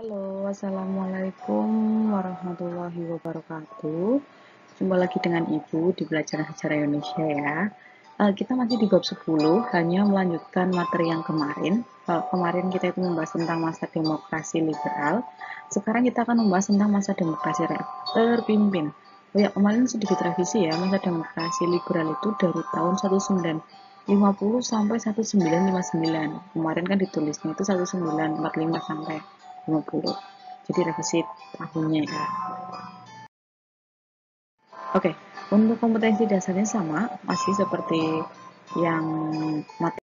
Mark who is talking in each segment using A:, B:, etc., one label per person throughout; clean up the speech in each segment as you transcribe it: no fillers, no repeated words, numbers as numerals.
A: Halo, Assalamualaikum warahmatullahi wabarakatuh. Jumpa lagi dengan Ibu di pelajaran sejarah Indonesia ya. Kita masih di bab 10, hanya melanjutkan materi yang kemarin. Kemarin kita itu membahas tentang masa demokrasi liberal. Sekarang kita akan membahas tentang masa demokrasi terpimpin. Oh ya, kemarin sedikit revisi ya, masa demokrasi liberal itu dari tahun 1950 sampai 1959. Kemarin kan ditulisnya itu 1945 sampai 50. Jadi revisi tahunnya ya. Oke, untuk kompetensi dasarnya sama, masih seperti yang materi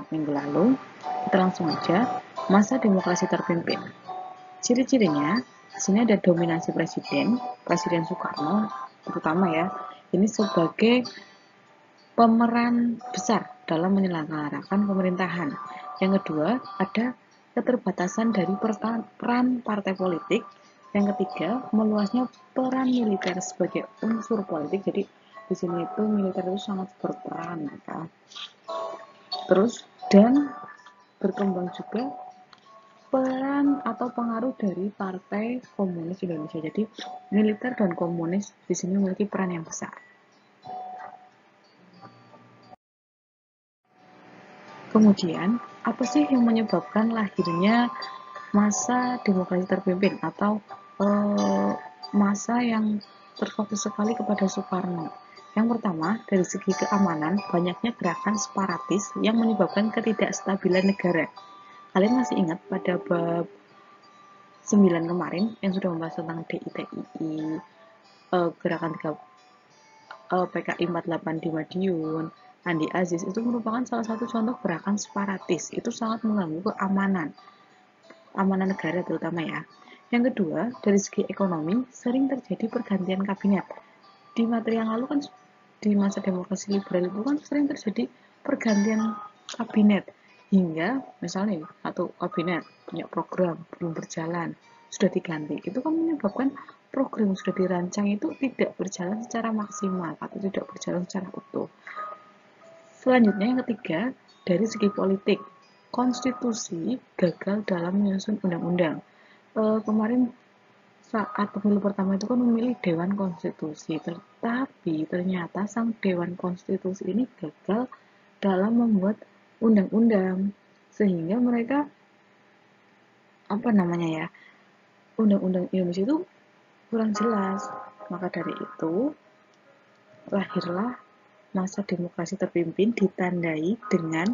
A: minggu lalu. Kita langsung aja, masa demokrasi terpimpin. Ciri-cirinya, di sini ada dominasi Presiden Soekarno terutama ya, ini sebagai pemeran besar dalam menyelenggarakan pemerintahan. Yang kedua, ada keterbatasan dari peran partai politik. Yang ketiga, meluasnya peran militer sebagai unsur politik. Jadi di sini itu militer itu sangat berperan, ya. Terus dan berkembang juga peran atau pengaruh dari Partai Komunis Indonesia. Jadi militer dan komunis di sini memiliki peran yang besar. Kemudian, apa sih yang menyebabkan lahirnya masa demokrasi terpimpin atau masa yang terfokus sekali kepada Soekarno? Yang pertama, dari segi keamanan, banyaknya gerakan separatis yang menyebabkan ketidakstabilan negara. Kalian masih ingat pada bab 9 kemarin yang sudah membahas tentang DITII, gerakan PKI 48 di Madiun, Andi Aziz, itu merupakan salah satu contoh gerakan separatis. Itu sangat mengganggu keamanan negara terutama ya. Yang kedua, dari segi ekonomi, sering terjadi pergantian kabinet. Di materi yang lalu kan, di masa demokrasi liberal itu kan sering terjadi pergantian kabinet. Hingga misalnya satu kabinet punya program belum berjalan, sudah diganti. Itu kan menyebabkan program yang sudah dirancang itu tidak berjalan secara maksimal atau tidak berjalan secara utuh. Selanjutnya yang ketiga, dari segi politik, konstitusi gagal dalam menyusun undang-undang. Kemarin saat pemilu pertama itu kan memilih Dewan Konstitusi, tetapi ternyata sang Dewan Konstitusi ini gagal dalam membuat undang-undang, sehingga mereka undang-undang Indonesia itu kurang jelas. Maka dari itu lahirlah masa demokrasi terpimpin ditandai dengan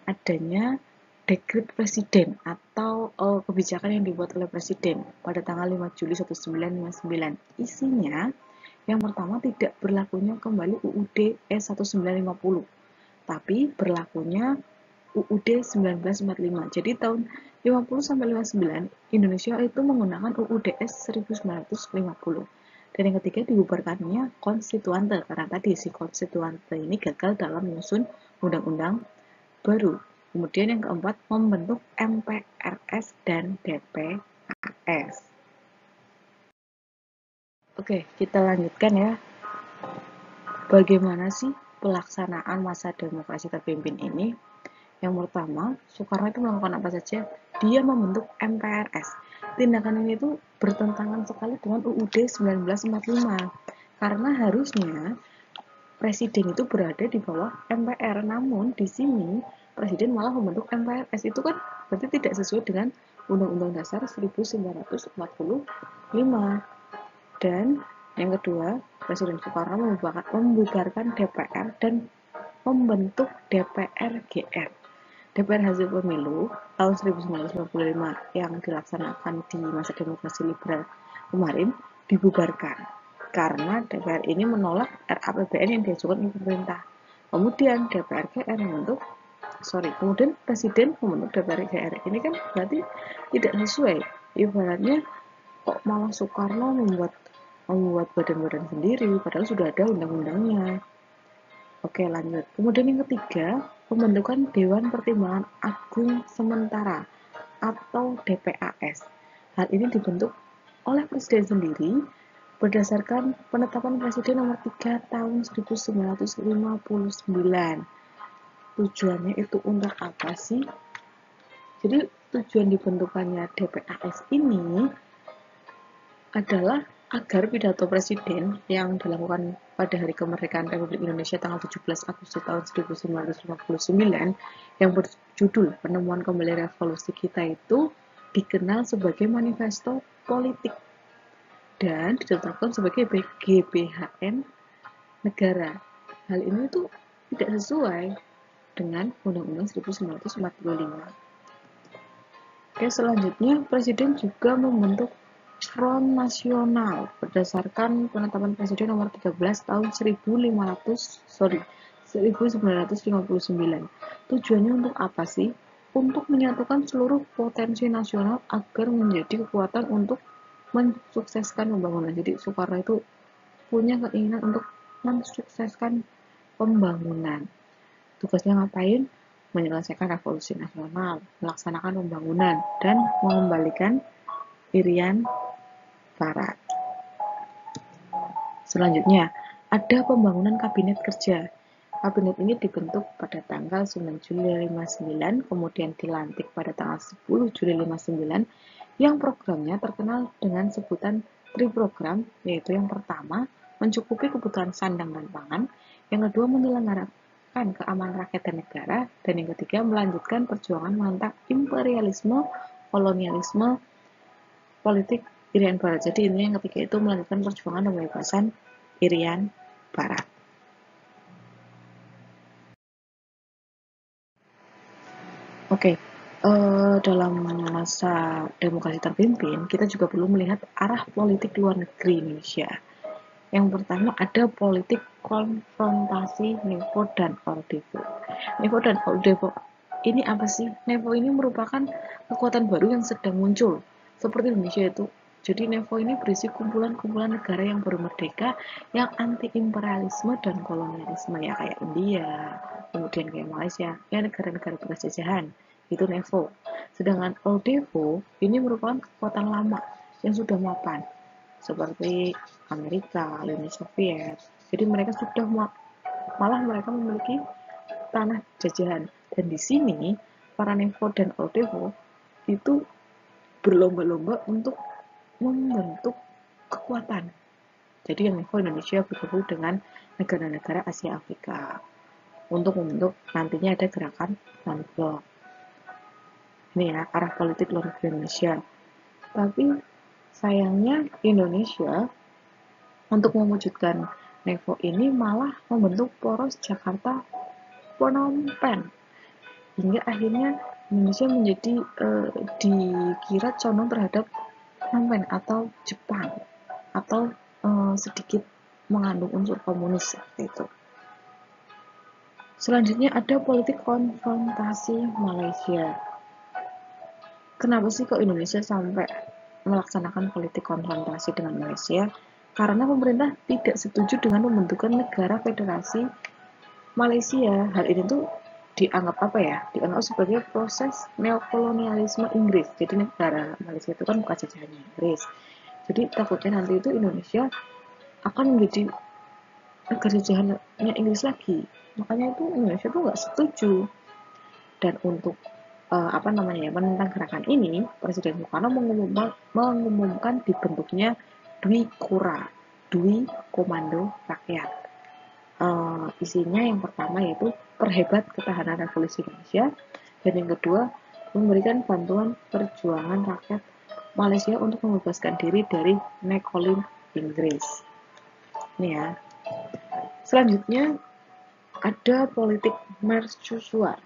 A: adanya dekret presiden atau kebijakan yang dibuat oleh presiden pada tanggal 5 Juli 1959. Isinya yang pertama, tidak berlakunya kembali UUD S1950, tapi berlakunya UUD 1945. Jadi tahun 50 sampai 59 Indonesia itu menggunakan UUD S 1950. Dan yang ketiga, dibubarkannya konstituante karena tadi si konstituante ini gagal dalam menyusun undang-undang baru. Kemudian yang keempat, membentuk MPRS dan DPRS. Oke, kita lanjutkan ya. Bagaimana sih pelaksanaan masa demokrasi terpimpin ini? Yang pertama, Soekarno itu melakukan apa saja? Dia membentuk MPRS. Tindakan ini itu bertentangan sekali dengan UUD 1945. Karena harusnya presiden itu berada di bawah MPR. Namun di sini presiden malah membentuk MPRS. Itu kan berarti tidak sesuai dengan Undang-Undang Dasar 1945. Dan yang kedua, Presiden Soekarno membubarkan DPR dan membentuk DPR GR. DPR hasil pemilu tahun 1995 yang dilaksanakan di masa demokrasi liberal kemarin dibubarkan karena DPR ini menolak RAPBN yang diajukan oleh pemerintah. Kemudian kemudian Presiden membentuk DPR GR. Ini kan berarti tidak sesuai. Ibaratnya kok malah Soekarno membuat badan-badan sendiri padahal sudah ada undang-undangnya. Oke, lanjut. Kemudian yang ketiga, pembentukan Dewan Pertimbangan Agung Sementara atau DPAS. Hal ini dibentuk oleh Presiden sendiri berdasarkan penetapan Presiden nomor 3 tahun 1959. Tujuannya itu untuk apa sih? Jadi tujuan dibentukannya DPAS ini adalah agar pidato presiden yang dilakukan pada Hari Kemerdekaan Republik Indonesia tanggal 17 Agustus tahun 1959 yang berjudul Penemuan Kembali Revolusi Kita itu dikenal sebagai manifesto politik dan ditetapkan sebagai GBHN negara. Hal ini tuh tidak sesuai dengan Undang-Undang 1945. Oke, selanjutnya Presiden juga membentuk Front Nasional berdasarkan penetapan Presiden nomor 13 tahun 1959. Tujuannya untuk apa sih? Untuk menyatukan seluruh potensi nasional agar menjadi kekuatan untuk mensukseskan pembangunan. Jadi Soekarno itu punya keinginan untuk mensukseskan pembangunan. Tugasnya ngapain? Menyelesaikan revolusi nasional, melaksanakan pembangunan, dan mengembalikan Irian Barat. Selanjutnya, ada pembangunan kabinet kerja. Kabinet ini dibentuk pada tanggal 9 Juli 59, kemudian dilantik pada tanggal 10 Juli 59, yang programnya terkenal dengan sebutan triprogram, yaitu yang pertama, mencukupi kebutuhan sandang dan pangan, yang kedua, menyelenggarakan keamanan rakyat dan negara, dan yang ketiga, melanjutkan perjuangan menentang imperialisme, kolonialisme, politik Irian Barat. Jadi ini yang ketiga itu melanjutkan perjuangan pembebasan Irian Barat. Oke, dalam masa demokrasi terpimpin, kita juga perlu melihat arah politik luar negeri Indonesia. Yang pertama ada politik konfrontasi NEVO dan ORDEVO. NEVO dan ORDEVO ini apa sih? NEVO ini merupakan kekuatan baru yang sedang muncul, seperti Indonesia itu. Jadi NEVO ini berisi kumpulan-kumpulan negara yang baru merdeka, yang anti imperialisme dan kolonialisme, ya kayak India, kemudian kayak Malaysia, ya negara-negara bekas jajahan, itu NEVO. Sedangkan ORDEVO ini merupakan kekuatan lama yang sudah mapan, seperti Amerika, Uni Soviet. Jadi mereka sudah malah mereka memiliki tanah jajahan. Dan di sini para NEVO dan ORDEVO itu berlomba-lomba untuk membentuk kekuatan. Jadi yang NEVO Indonesia bergabung dengan negara-negara Asia Afrika untuk membentuk nantinya ada gerakan non-blok. Ini ya arah politik luar negeri Indonesia. Tapi sayangnya Indonesia untuk mewujudkan NEVO ini malah membentuk poros Jakarta Phnom Penh, hingga akhirnya Indonesia menjadi dikira condong terhadap Phnom Penh atau Jepang, atau sedikit mengandung unsur komunis seperti itu. Selanjutnya ada politik konfrontasi Malaysia. Kenapa sih kok Indonesia sampai melaksanakan politik konfrontasi dengan Malaysia? Karena pemerintah tidak setuju dengan pembentukan negara federasi Malaysia. Hal ini tuh dianggap apa ya? Dianggap sebagai proses neokolonialisme Inggris. Jadi negara Malaysia itu kan bekas jajahannya Inggris. Jadi takutnya nanti itu Indonesia akan menjadi negara jajahannya Inggris lagi. Makanya itu Indonesia tuh nggak setuju. Dan untuk menentang gerakan ini, Presiden Soekarno mengumumkan dibentuknya Dwi Kura, Dwi Komando Rakyat. Isinya yang pertama yaitu perhebat ketahanan revolusi Indonesia, dan yang kedua memberikan bantuan perjuangan rakyat Malaysia untuk membebaskan diri dari nekolim Inggris. Ini ya. Selanjutnya ada politik mercusuar.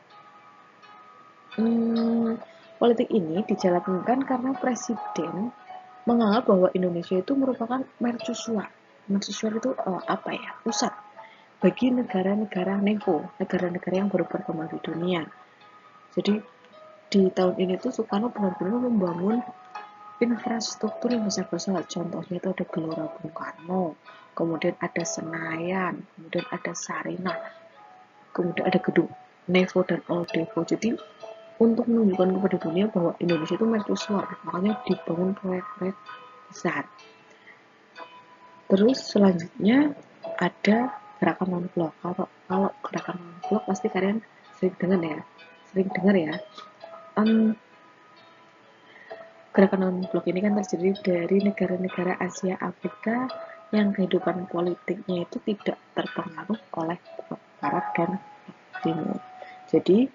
A: Politik ini dijalankan karena Presiden menganggap bahwa Indonesia itu merupakan mercusuar. Mercusuar itu apa ya? Pusat bagi negara-negara NEVO, negara-negara yang baru berkembang di dunia. Jadi di tahun ini tuh Soekarno benar-benar membangun infrastruktur yang besar-besar. Contohnya itu ada Gelora Bung Karno, kemudian ada Senayan, kemudian ada Sarinah, kemudian ada gedung NEVO dan ORDEVO. Jadi untuk menunjukkan kepada dunia bahwa Indonesia itu mercusuar, makanya dibangun proyek-proyek besar. Terus selanjutnya ada gerakan non-blok. Kalau gerakan non-blok pasti kalian sering dengar ya. Gerakan non-blok ini kan terdiri dari negara-negara Asia Afrika yang kehidupan politiknya itu tidak terpengaruh oleh Barat dan Timur. Jadi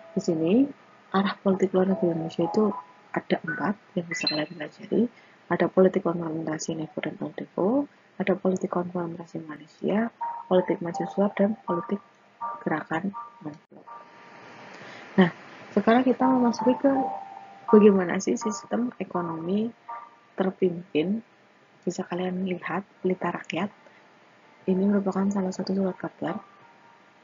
A: di sini arah politik luar negeri Indonesia itu ada 4 yang bisa kalian pelajari. Ada politik konfrontasi NEGO dan ODEVO, ada politik konfrontasi Malaysia, politik mahasiswa, dan politik gerakan non-blok. Nah, sekarang kita memasuki ke bagaimana sih sistem ekonomi terpimpin. Bisa kalian lihat Pelita Rakyat. Ini merupakan salah satu surat kabar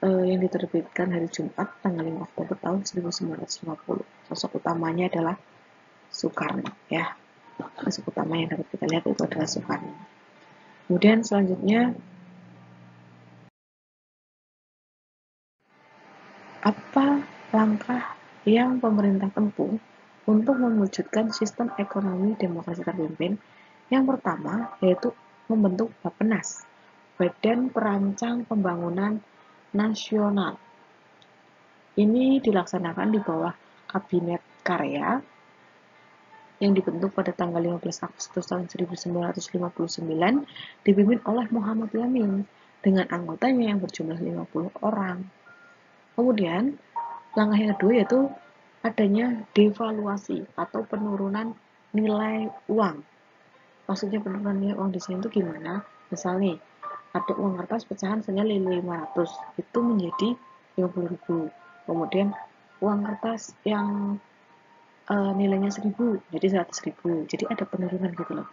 A: yang diterbitkan hari Jumat tanggal 5 Oktober tahun 1950. Sosok utamanya adalah Soekarno, ya. Sosok utama yang dapat kita lihat itu adalah Soekarno. Kemudian selanjutnya, apa langkah yang pemerintah tempuh untuk mewujudkan sistem ekonomi demokrasi terpimpin? Yang pertama yaitu membentuk Bappenas, Badan Perancang Pembangunan Nasional. Ini dilaksanakan di bawah Kabinet Karya yang dibentuk pada tanggal 15 Agustus tahun 1959, dipimpin oleh Muhammad Yamin dengan anggotanya yang berjumlah 50 orang. Kemudian, langkah yang kedua yaitu adanya devaluasi atau penurunan nilai uang. Maksudnya penurunan nilai uang di sini itu gimana? Misal nih, ada uang kertas pecahan senilai 500, itu menjadi 50.000. Kemudian uang kertas yang nilainya 1000 jadi 100.000. Jadi ada penurunan gitu loh.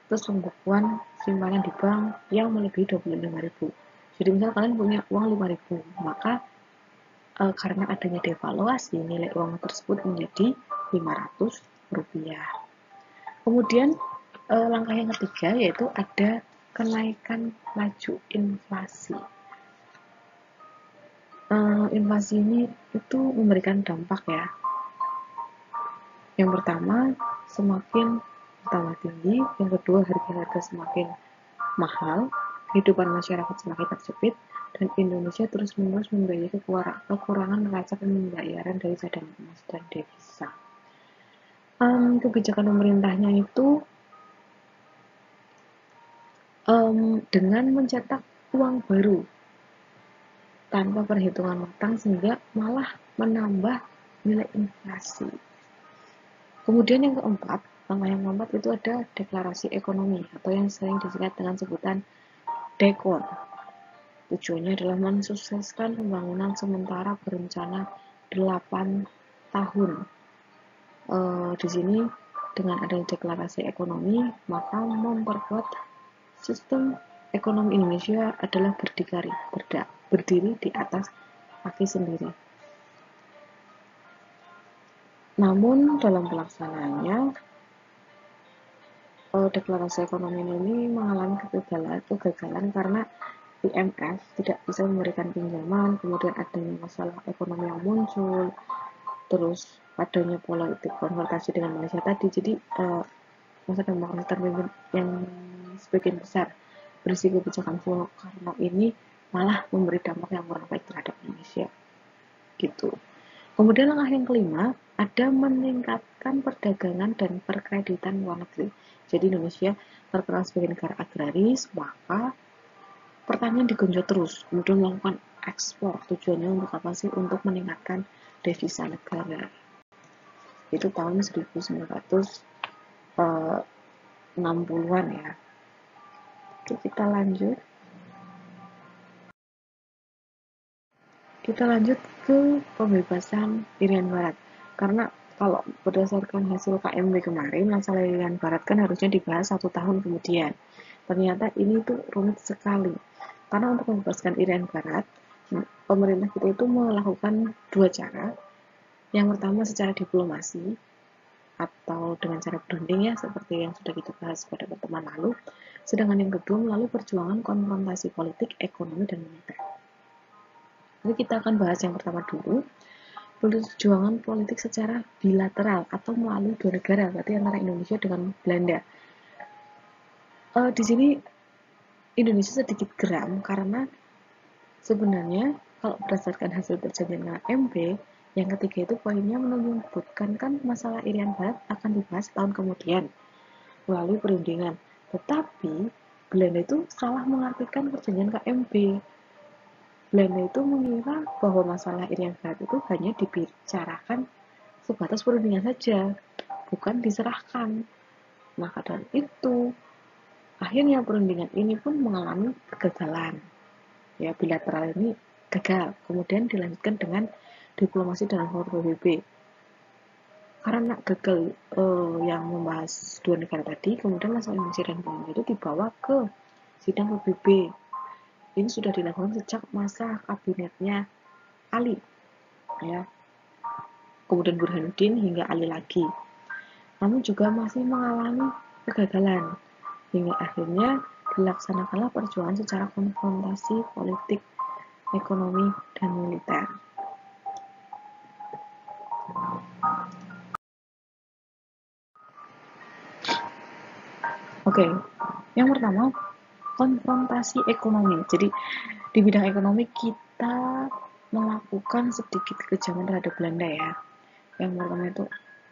A: Terus pembukuan simpanan di bank yang melebihi 25.000. Jadi misal kalian punya uang 5.000, maka karena adanya devaluasi nilai uang tersebut menjadi 500 rupiah. Kemudian langkah yang ketiga yaitu ada kenaikan laju inflasi. Inflasi ini itu memberikan dampak ya. Yang pertama, semakin pertama tinggi, yang kedua harga-harga semakin mahal, kehidupan masyarakat semakin terjepit, dan Indonesia terus-menerus membayar kekurangan neraca pembayaran dari cadangan emas dan devisa. Kebijakan pemerintahnya itu dengan mencetak uang baru tanpa perhitungan matang sehingga malah menambah nilai inflasi. Kemudian yang keempat, langkah yang keempat itu ada deklarasi ekonomi atau yang sering disingkat dengan sebutan DEKOR. Tujuannya adalah mensukseskan pembangunan sementara berencana 8 tahun. Di sini dengan adanya deklarasi ekonomi, maka memperkuat sistem ekonomi Indonesia adalah berdiri di atas kaki sendiri. Namun dalam pelaksanaannya, deklarasi ekonomi ini mengalami kegagalan karena IMF tidak bisa memberikan pinjaman, kemudian adanya masalah ekonomi yang muncul, terus adanya politik konfrontasi dengan Malaysia tadi. Jadi masa demokrasi terpimpin yang sebagian besar berisi kebijakan Soekarno ini malah memberi dampak yang kurang baik terhadap Indonesia. Gitu. Kemudian langkah yang kelima, ada meningkatkan perdagangan dan perkreditan luar negeri. Jadi Indonesia terkenal sebagai negara agraris, maka pertanian digenjot terus, kemudian melakukan ekspor. Tujuannya untuk apa sih? Untuk meningkatkan devisa negara. Itu tahun 1960-an ya. Oke, kita lanjut. Kita lanjut ke pembebasan Irian Barat. Karena kalau berdasarkan hasil KMB kemarin, masalah Irian Barat kan harusnya dibahas 1 tahun kemudian. Ternyata ini tuh rumit sekali. Karena untuk membebaskan Irian Barat, pemerintah kita itu melakukan 2 cara. Yang pertama secara diplomasi, atau dengan cara berunding ya, seperti yang sudah kita bahas pada pertemuan lalu. Sedangkan yang kedua melalui perjuangan konfrontasi politik, ekonomi, dan moneter. Jadi kita akan bahas yang pertama dulu, perjuangan politik secara bilateral atau melalui 2 negara, berarti antara Indonesia dengan Belanda. Di sini Indonesia sedikit geram karena sebenarnya kalau berdasarkan hasil perjanjian KMB, Yang ketiga itu poinnya menyebutkan kan masalah Irian Barat akan dibahas tahun kemudian melalui perundingan. Tetapi Belanda itu salah mengartikan perjanjian KMB. Belanda itu mengira bahwa masalah Irian Barat itu hanya dibicarakan sebatas perundingan saja, bukan diserahkan. Maka dari itu, akhirnya perundingan ini pun mengalami kegagalan. Ya, bilateral ini gagal. Kemudian dilanjutkan dengan diplomasi dalam forum PBB. Karena gagal yang membahas dua negara tadi, kemudian masalah Indonesia dan Belanda itu dibawa ke sidang PBB. Ini sudah dilakukan sejak masa kabinetnya Ali, ya. Kemudian Burhanuddin hingga Ali lagi. Namun juga masih mengalami kegagalan hingga akhirnya dilaksanakanlah perjuangan secara konfrontasi politik, ekonomi, dan militer. Oke, yang pertama konfrontasi ekonomi. Jadi di bidang ekonomi kita melakukan sedikit kekejaman terhadap Belanda ya. Yang pertama itu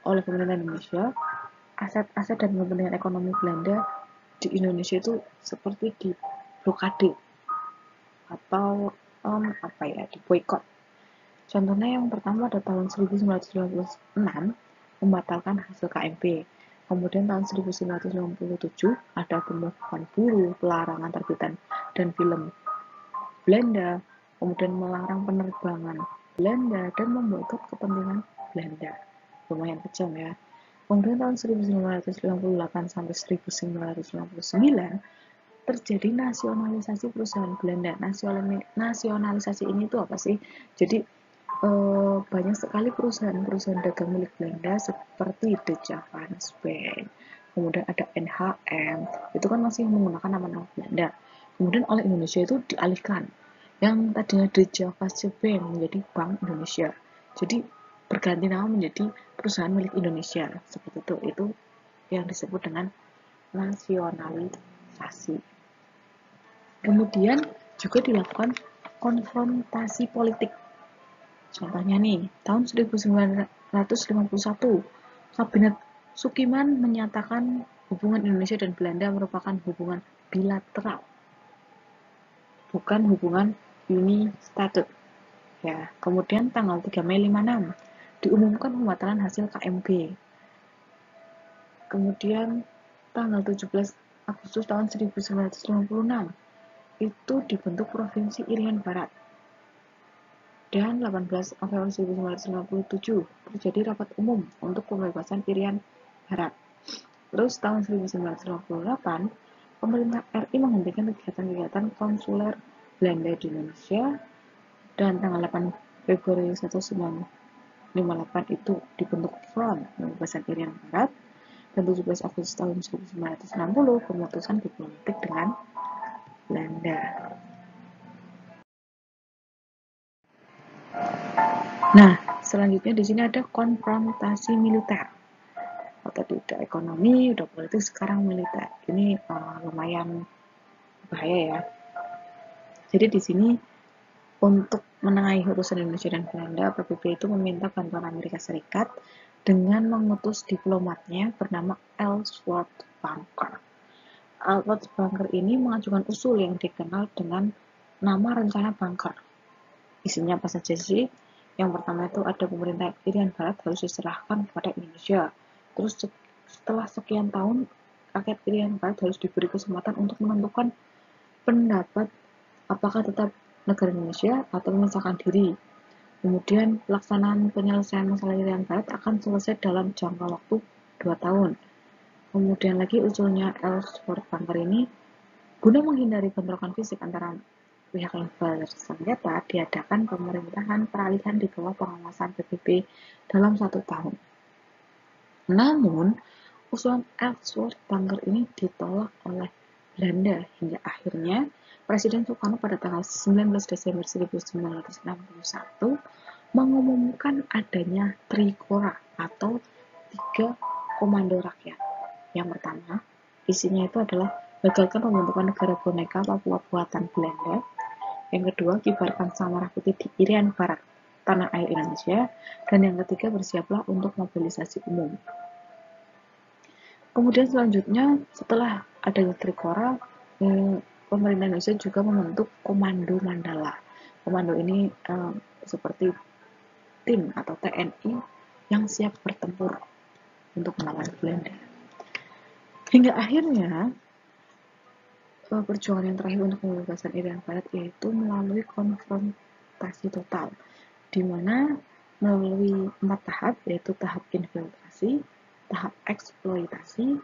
A: oleh pemerintah Indonesia, aset-aset dan kepentingan ekonomi Belanda di Indonesia itu seperti di blokade atau di boykot. Contohnya yang pertama pada tahun 1956 membatalkan hasil KMP. Kemudian tahun 1957 ada pembukaan buruh, pelarangan terbitan dan film Belanda, kemudian melarang penerbangan Belanda dan memboikot kepentingan Belanda. Lumayan kejam ya. Kemudian tahun 1958 sampai 1959 terjadi nasionalisasi perusahaan Belanda. Nasionalisasi ini itu apa sih? Jadi banyak sekali perusahaan-perusahaan dagang milik Belanda seperti The Japanese Bank, kemudian ada NHM, itu kan masih menggunakan nama-nama Belanda. Kemudian oleh Indonesia itu dialihkan, yang tadinya The Japanese Bank menjadi Bank Indonesia. Jadi berganti nama menjadi perusahaan milik Indonesia, seperti itu. Itu yang disebut dengan nasionalisasi. Kemudian juga dilakukan konfrontasi politik. Contohnya nih, tahun 1951, Kabinet Sukiman menyatakan hubungan Indonesia dan Belanda merupakan hubungan bilateral, bukan hubungan unistatut. Ya, kemudian tanggal 3 Mei 56 diumumkan pembatalan hasil KMB. Kemudian tanggal 17 Agustus tahun 1956 itu dibentuk Provinsi Irian Barat. Dan 18 April 1957 terjadi rapat umum untuk pembebasan Irian Barat. Terus tahun 1958 pemerintah RI menghentikan kegiatan-kegiatan konsuler Belanda di Indonesia, dan tanggal 8 Februari 1958 itu dibentuk Front Pembebasan Irian Barat, dan 17 Agustus tahun 1960 pemutusan diplomatik dengan Belanda. Nah, selanjutnya di sini ada konfrontasi militer. Tadi udah ekonomi, udah politik, sekarang militer. Ini lumayan bahaya ya. Jadi di sini untuk menengahi urusan Indonesia dan Belanda, PBB itu meminta bantuan Amerika Serikat dengan mengutus diplomatnya bernama Ellsworth Bunker. Ellsworth Bunker ini mengajukan usul yang dikenal dengan nama rencana Bunker. Isinya apa saja sih? Yang pertama itu ada pemerintah Irian Barat harus diserahkan kepada Indonesia. Terus setelah sekian tahun, rakyat Irian Barat harus diberi kesempatan untuk menentukan pendapat apakah tetap negara Indonesia atau memisahkan diri. Kemudian pelaksanaan penyelesaian masalah Irian Barat akan selesai dalam jangka waktu 2 tahun. Kemudian lagi usulnya Ellsworth Bunker ini, guna menghindari bentrokan fisik antara pihak yang bersengketa, diadakan pemerintahan peralihan di bawah pengawasan PBB dalam 1 tahun. Namun, usulan Ellsworth Bunker ini ditolak oleh Belanda hingga akhirnya Presiden Soekarno pada tanggal 19 Desember 1961 mengumumkan adanya Trikora atau 3 komando rakyat. Yang pertama, isinya itu adalah gagalkan pembentukan negara boneka Papua buatan Belanda. Yang kedua, kibarkan samarah putih di Irian Barat, tanah air Indonesia, dan yang ketiga bersiaplah untuk mobilisasi umum. Kemudian selanjutnya setelah ada Trikora, pemerintah Indonesia juga membentuk Komando Mandala. Komando ini seperti tim atau TNI yang siap bertempur untuk melawan Belanda. Hingga akhirnya perjuangan yang terakhir untuk pembebasan Irian Barat yaitu melalui konfrontasi total, di mana melalui 4 tahap, yaitu tahap infiltrasi, tahap eksploitasi,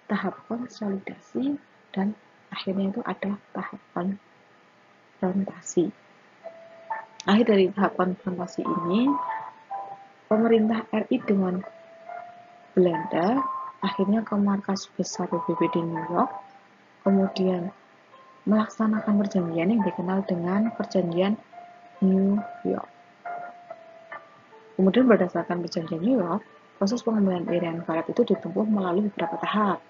A: tahap konsolidasi, dan akhirnya itu ada tahap konfrontasi. Akhir dari tahap konfrontasi ini, pemerintah RI dengan Belanda akhirnya ke markas besar PBB di New York, kemudian melaksanakan perjanjian yang dikenal dengan Perjanjian New York. Kemudian berdasarkan Perjanjian New York, proses pengambilan Irian Barat itu ditempuh melalui beberapa tahap.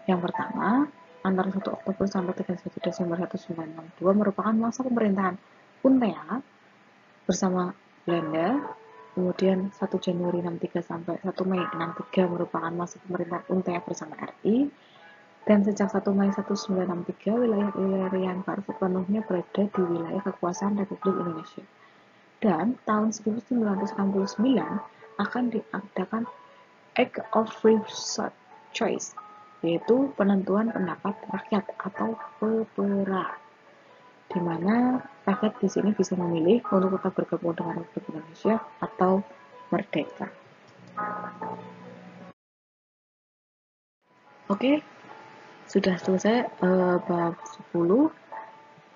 A: Yang pertama, antara 1 Oktober sampai 31 Desember 1962 merupakan masa pemerintahan UNTEA bersama Belanda. Kemudian 1 Januari 63 sampai 1 Mei 63 merupakan masa pemerintahan UNTEA bersama RI. Dan sejak 1 Mei 1963, wilayah Irian Barat sepenuhnya berada di wilayah kekuasaan Republik Indonesia. Dan tahun 1969 akan diadakan Act of Free Choice, yaitu penentuan pendapat rakyat atau PPRA, di mana rakyat di sini bisa memilih untuk tetap bergabung dengan Republik Indonesia atau merdeka. Oke, sudah selesai bab 10.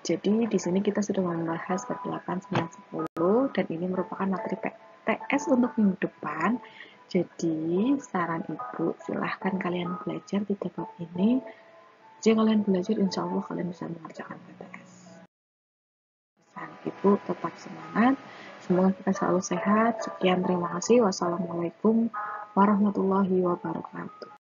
A: Jadi di sini kita sudah membahas bab 8, 9, 10 dan ini merupakan materi PTS untuk minggu depan. Jadi saran Ibu, silahkan kalian belajar 3 bab ini. Jika kalian belajar, insya Allah kalian bisa mengerjakan PTS. Pesan Ibu, tetap semangat. Semoga kita selalu sehat. Sekian, terima kasih. Wassalamualaikum warahmatullahi wabarakatuh.